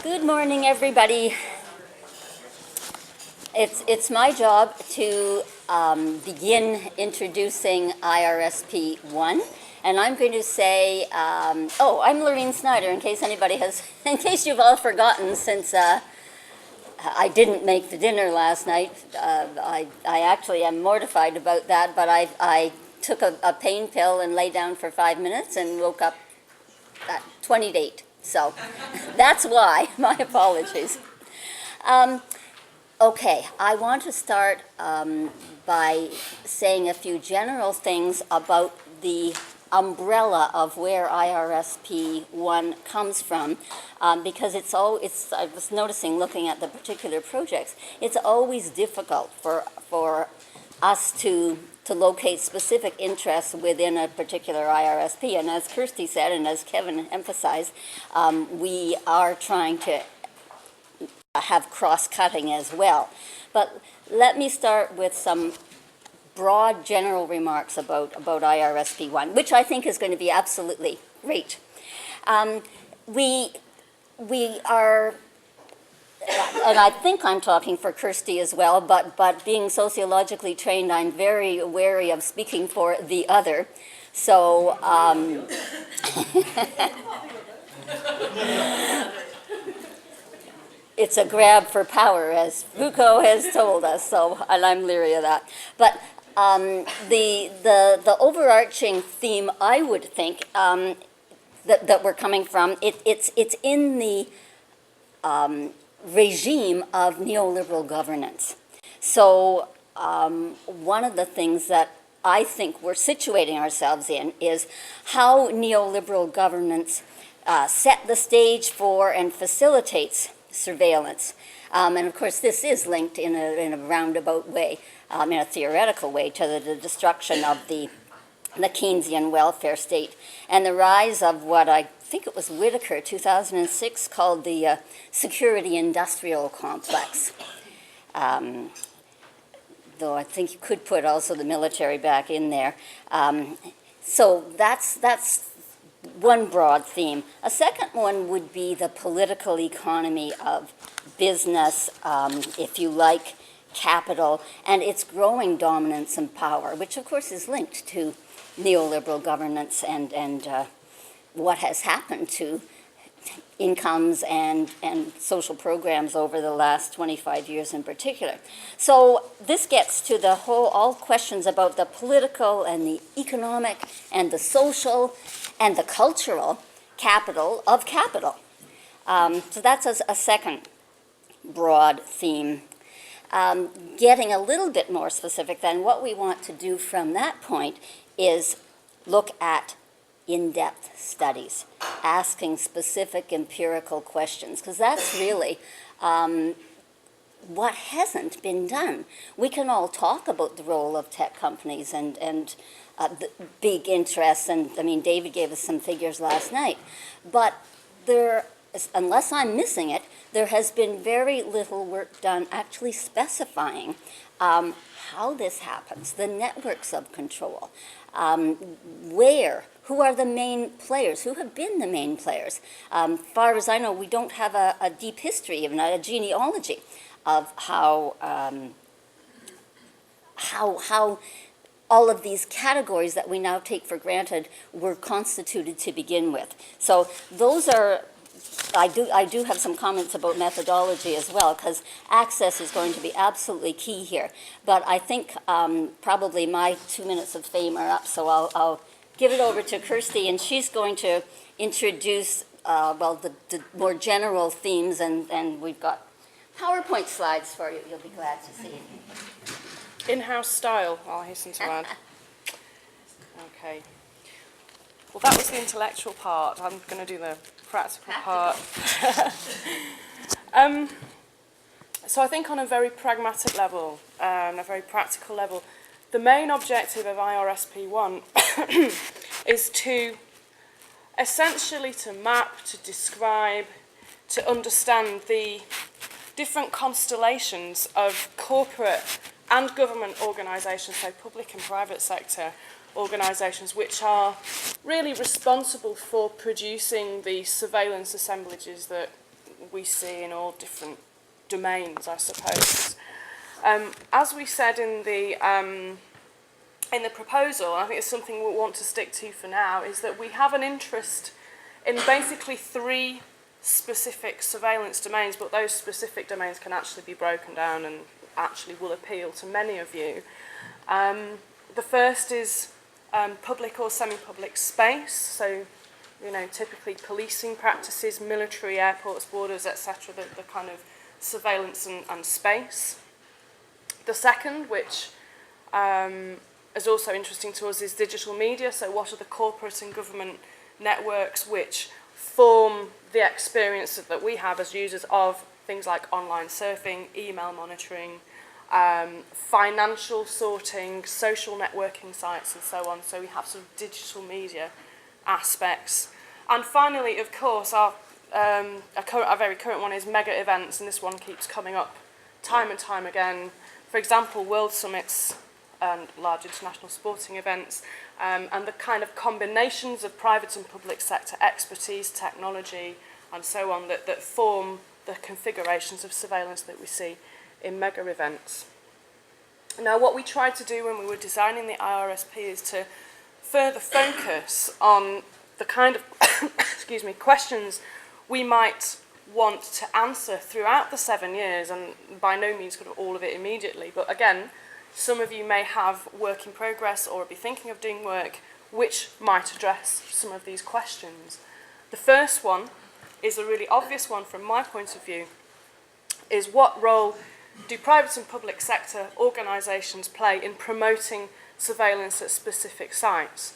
Good morning, everybody. It's my job to begin introducing Irsp I, and I'm going to say, I'm Lorene Snyder. In case in case you've all forgotten, since I didn't make the dinner last night, I actually am mortified about that. But I took a pain pill and lay down for 5 minutes and woke up at 20 to 8. So that's why. My apologies. Okay, I want to start by saying a few general things about the umbrella of where Irsp I comes from, because I was noticing, looking at the particular projects, it's always difficult for us to locate specific interests within a particular Irsp. And as Kirsty said, and as Kevin emphasized, we are trying to have cross-cutting as well. But let me start with some broad general remarks about Irsp I, which I think is going to be absolutely great. We are, and I think I'm talking for Kirsty as well, but being sociologically trained, I'm very wary of speaking for the other. So it's a grab for power, as Foucault has told us. And I'm leery of that. But the overarching theme, I would think, that we're coming from, it's in the regime of neoliberal governance. So one of the things that I think we're situating ourselves in is how neoliberal governance set the stage for and facilitates surveillance. And of course, this is linked in a roundabout way, in a theoretical way, to the destruction of the Keynesian welfare state and the rise of what I think it was Whitaker, 2006, called the security industrial complex. Though I think you could put also the military back in there. So that's one broad theme. A second one would be the political economy of business, if you like, capital, and its growing dominance and power, which of course is linked to neoliberal governance and what has happened to incomes and social programs over the last 25 years in particular. So this gets to all questions about the political and the economic and the social and the cultural capital of capital. So that's a second broad theme. Getting a little bit more specific then, what we want to do from that point is look at in-depth studies, asking specific empirical questions, because that's really what hasn't been done. We can all talk about the role of tech companies and the big interests, and I mean, David gave us some figures last night, but unless I'm missing it, there has been very little work done actually specifying how this happens, the networks of control, who are the main players, who have been the main players. Far as I know, we don't have a deep history, even a genealogy of how all of these categories that we now take for granted were constituted to begin with. So those are, I do have some comments about methodology as well, because access is going to be absolutely key here. But I think probably my 2 minutes of fame are up, so I'll give it over to Kirsty, and she's going to introduce, the more general themes, and we've got PowerPoint slides for you. You'll be glad to see. In-house style, I'll hasten to add. Okay. Well, that was the intellectual part. I'm going to do the practical part. So I think on a very pragmatic level, a very practical level, the main objective of Irsp I is to essentially to map, to describe, to understand the different constellations of corporate and government organisations, so public and private sector organisations, which are really responsible for producing the surveillance assemblages that we see in all different domains, I suppose. As we said in the proposal, I think it's something we want to stick to for now, is that we have an interest in basically 3 specific surveillance domains, but those specific domains can actually be broken down and actually will appeal to many of you. The first is public or semi-public space, so typically policing practices, military, airports, borders, etc., the kind of surveillance and space. The second, which is also interesting to us, is digital media, so what are the corporate and government networks which form the experience that we have as users of things like online surfing, email monitoring, financial sorting, social networking sites and so on. So we have sort of digital media aspects. And finally, of course, our very current one is mega events, and this one keeps coming up time and time again. For example, world summits and large international sporting events, and the kind of combinations of private and public sector expertise, technology, and so on that form the configurations of surveillance that we see in mega events. Now, what we tried to do when we were designing the IRSP is to further focus on the kind of questions we might want to answer throughout the 7 years, and by no means kind of all of it immediately, but again, some of you may have work in progress or be thinking of doing work which might address some of these questions. The first one is a really obvious one from my point of view, is what role do private and public sector organisations play in promoting surveillance at specific sites?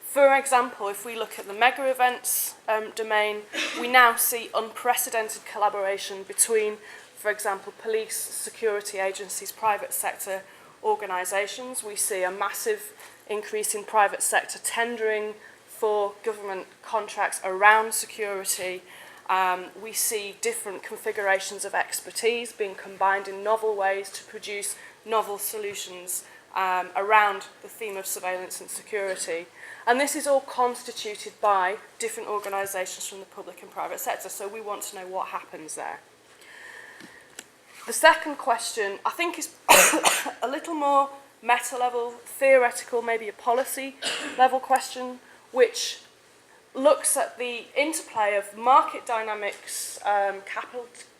For example, if we look at the mega events domain, we now see unprecedented collaboration between, for example, police, security agencies, private sector organisations. We see a massive increase in private sector tendering for government contracts around security. We see different configurations of expertise being combined in novel ways to produce novel solutions around the theme of surveillance and security. And this is all constituted by different organisations from the public and private sector, so we want to know what happens there. The second question, I think, is a little more meta-level, theoretical, maybe a policy-level question, which looks at the interplay of market dynamics,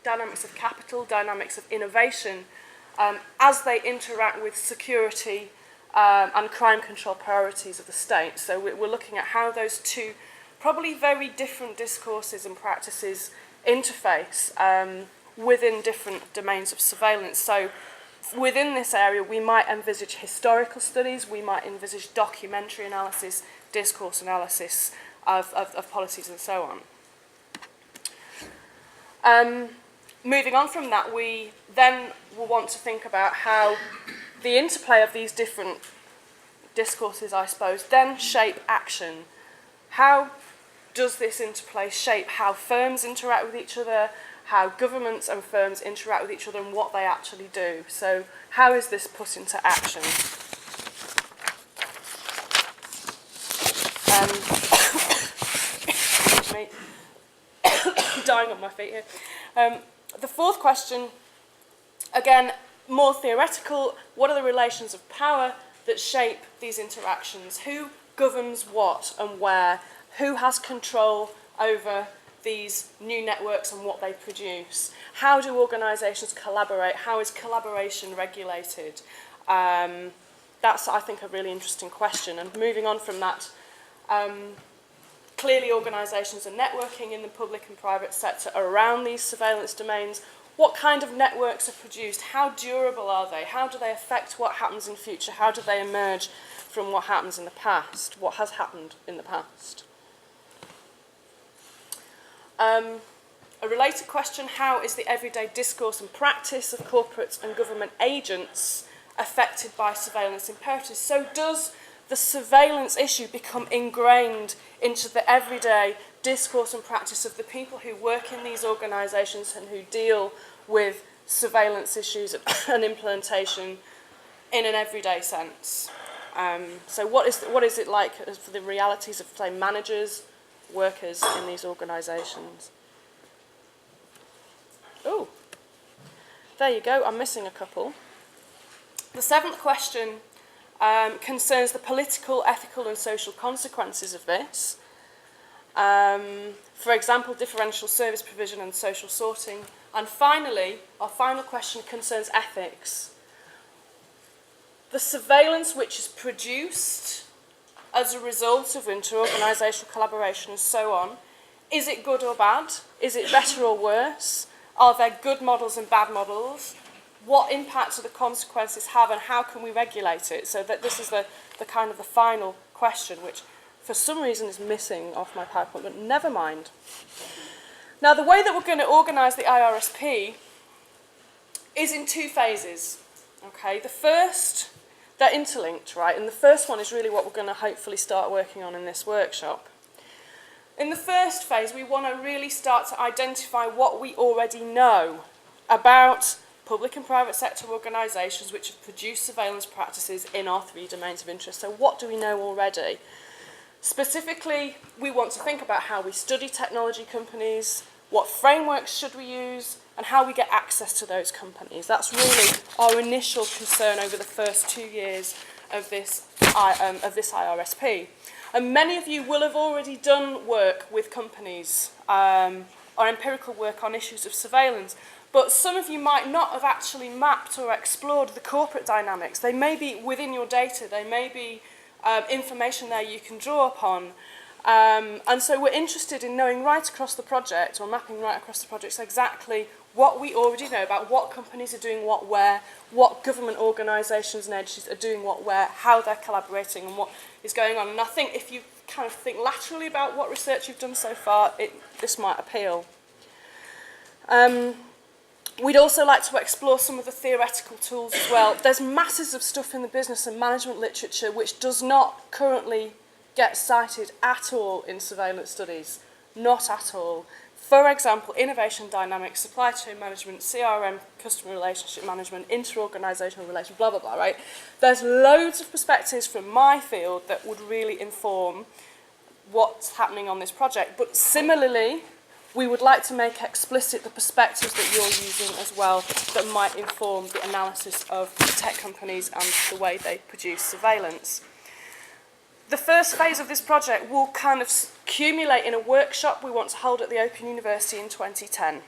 dynamics of capital, dynamics of innovation, as they interact with security and crime control priorities of the state. So we're looking at how those two probably very different discourses and practices interface within different domains of surveillance. So within this area, we might envisage historical studies, we might envisage documentary analysis, discourse analysis of policies and so on. Moving on from that, we then will want to think about how the interplay of these different discourses, I suppose, then shape action. How does this interplay shape how firms interact with each other, how governments and firms interact with each other, and what they actually do? So how is this put into action? Excuse me. Dying on my feet here. The fourth question, again, more theoretical. What are the relations of power that shape these interactions? Who governs what and where? Who has control over these new networks and what they produce? How do organisations collaborate? How is collaboration regulated? That's, I think, a really interesting question. And moving on from that, clearly organisations are networking in the public and private sector around these surveillance domains. What kind of networks are produced? How durable are they? How do they affect what happens in future? How do they emerge from what happens in the past? What has happened in the past? A related question, how is the everyday discourse and practice of corporates and government agents affected by surveillance imperatives? So does the surveillance issue become ingrained into the everyday discourse and practice of the people who work in these organisations and who deal with surveillance issues and implementation in an everyday sense? So what is it like for the realities of, say, managers, workers in these organisations? there you go, I'm missing a couple. The seventh question concerns the political, ethical and social consequences of this. For example, differential service provision and social sorting. And finally, our final question concerns ethics. The surveillance which is produced as a result of inter-organisational collaboration and so on, is it good or bad? Is it better or worse? Are there good models and bad models? What impact do the consequences have and how can we regulate it? So that this is the kind of the final question, which for some reason is missing off my PowerPoint, but never mind. Now, the way that we're going to organise the IRSP is in two phases. Okay, the first, they're interlinked, right? And the first one is really what we're going to hopefully start working on in this workshop. In the first phase, we want to really start to identify what we already know about public and private sector organisations which have produced surveillance practices in our three domains of interest. So what do we know already? Specifically, we want to think about how we study technology companies, what frameworks should we use, and how we get access to those companies. That's really our initial concern over the first 2 years of this IRSP. And many of you will have already done work with companies, or empirical work on issues of surveillance, but some of you might not have actually mapped or explored the corporate dynamics. They may be within your data, they may be information there you can draw upon. And so we're interested in knowing right across the project, or mapping right across the project, exactly what we already know about what companies are doing what where, what government organisations and agencies are doing what where, how they're collaborating and what is going on. And I think if you kind of think laterally about what research you've done so far, this might appeal. We'd also like to explore some of the theoretical tools as well. There's masses of stuff in the business and management literature which does not currently get cited at all in surveillance studies. Not at all. For example, innovation dynamics, supply chain management, CRM, customer relationship management, inter-organisational relations, blah, blah, blah, right? There's loads of perspectives from my field that would really inform what's happening on this project. But similarly, we would like to make explicit the perspectives that you're using as well that might inform the analysis of tech companies and the way they produce surveillance. The first phase of this project will kind of accumulate in a workshop we want to hold at the Open University in 2010.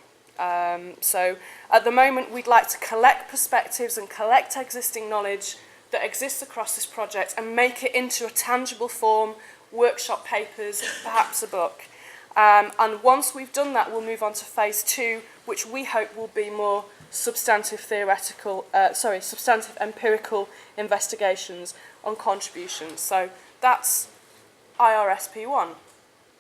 So at the moment we'd like to collect perspectives and collect existing knowledge that exists across this project and make it into a tangible form, workshop papers, perhaps a book. And once we've done that, we'll move on to phase 2, which we hope will be more substantive empirical investigations on contributions. So that's IRSP 1.